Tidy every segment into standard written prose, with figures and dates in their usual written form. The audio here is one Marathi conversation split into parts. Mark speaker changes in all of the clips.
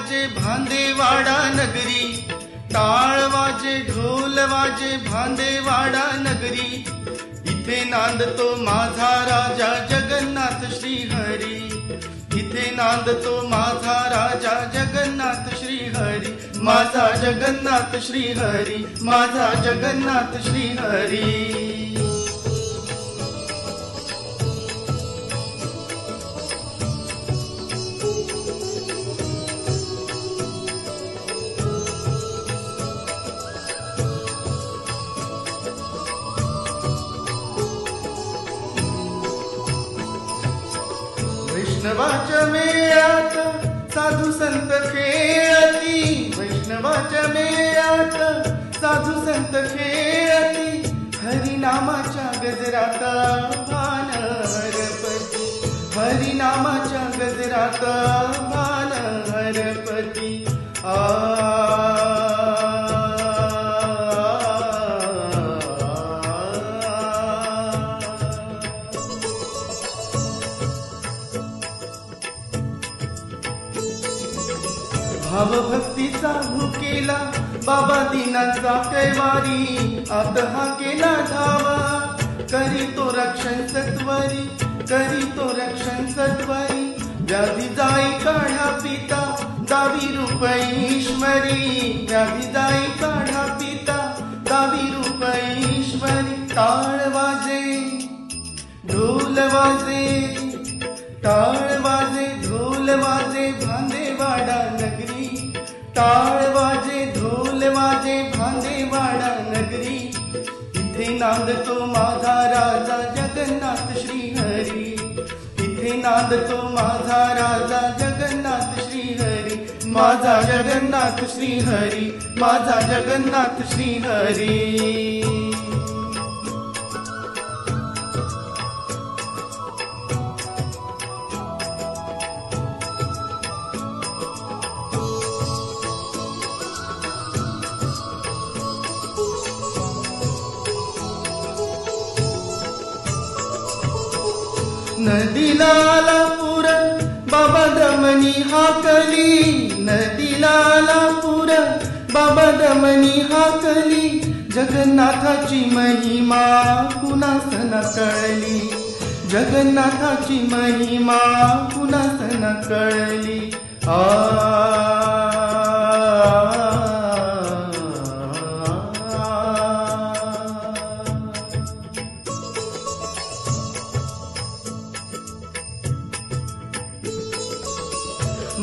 Speaker 1: वाजे भांदेवाडा नगरी, टाळ वाजे ढोल वाजे भांदेवाडा नगरी. इथे नांदतो माझा राजा जगन्नाथ श्रीहरी, इथे नांदतो माझा राजा जगन्नाथ श्रीहरी. माझा जगन्नाथ श्रीहरी, माझा जगन्नाथ श्रीहरी. वैष्णवाच्या मेळ्यात साधू संत खेळती, वैष्णवाच्या मेळ्यात साधू संत खेळती. हरिनामाच्या गजरात भान हरपती, हरिनामाच्या गजरात भान हरपती. भावभक्तीचा भुकेला बाबा दिनाचा कैवारी, आता हा केला धावा. करी तो रक्षण सत्वरी, करी तो रक्षण सत्वरी. व्याधी जाई काढा पिता दावी रूप ईश्वरी, व्याधी जाई काढा पिता दावी रूप ईश्वरी. टाळ वाजे ढोल वाजे, टाळ वाजे ढोल वाजे भांदेवाडा नगरी, टाळ वाजे ढोल वाजे भांदेवाडा नगरी. इथे नांदतो माझा राजा जगन्नाथ श्रीहरी, इथे नांदतो माझा राजा जगन्नाथ श्रीहरी. माझा जगन्नाथ श्रीहरी, माझा जगन्नाथ श्रीहरी. नदीला आला पूर बाबा दमनी हाकली, नदीला आला पूर बाबा दमनी हाकली. जगन्नाथाची महिमा कुणास न कळली, जगन्नाथाची महिमा कुणास न कळली.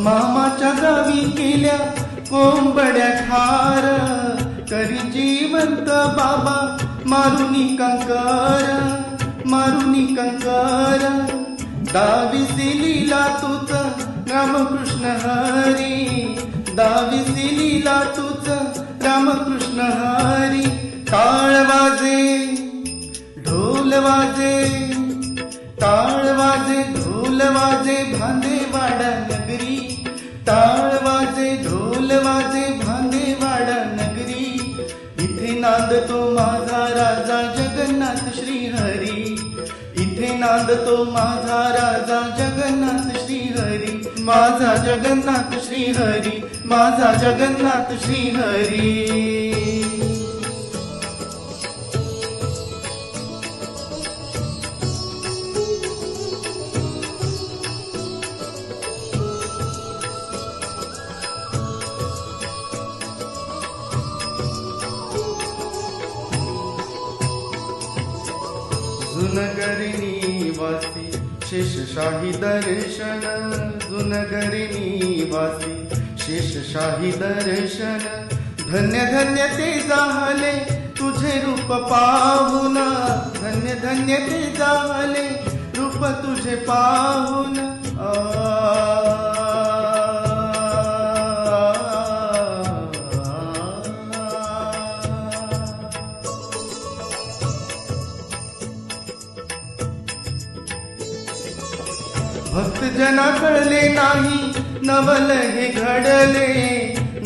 Speaker 1: मामाच्या गावी केल्या कोंबड्या ठार, करी जिवंत बाबा मारुनी कंकर, मारुनी कंकर. दाविसी लीला तूच रामकृष्ण हरी, दाविसी लीला तूच रामकृष्ण हरी. टाळ वाजे ढोल वाजे, टाळ वाजे ढोल वाजे भांदेवाडा नगरी, टाळ वाजे ढोल वाजे भांदेवाडा नगरी. इथे नांदतो माझा राजा जगन्नाथ श्रीहरी, इथे नांदतो माझा राजा जगन्नाथ श्रीहरी. माझा जगन्नाथ श्रीहरी, माझा जगन्नाथ श्रीहरी. जुनगरी निवासी शेषशाही दर्शन, जुनगरी निवासी शेषशाही दर्शन. धन्य धन्य ते झाले तुझे रूप पाहून, धन्य धन्य ते झाले रूप तुझे पाहून. भक्त जना कळले नाही नवल हे घडले,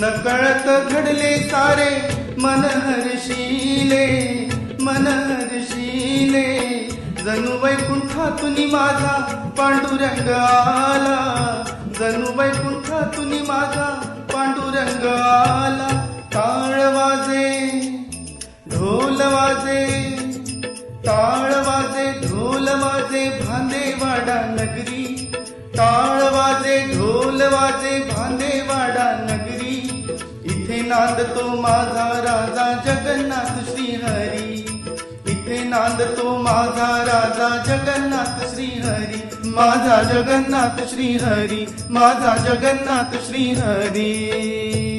Speaker 1: नकळत घडले सारे मन हर्षिले, मन हर्षिले. जणू वैकुंठातून माझा पांडुरंग आला, जणू वैकुंठातून माझा रंग आला, टाळ वाजे ढोल वाजे, टाळ वाजे ढोल वाजे भांदेवाडा नगरी, टाळ वाजे ढोल वाजे भांदेवाडा नगरी. इथे नांदतो माझा राजा जगन्नाथ श्रीहरी, इथे नांदतो माझा राजा जगन्नाथ श्रीहरी, माझा जगन्नाथ श्रीहरी, माझा जगन्नाथ श्रीहरी.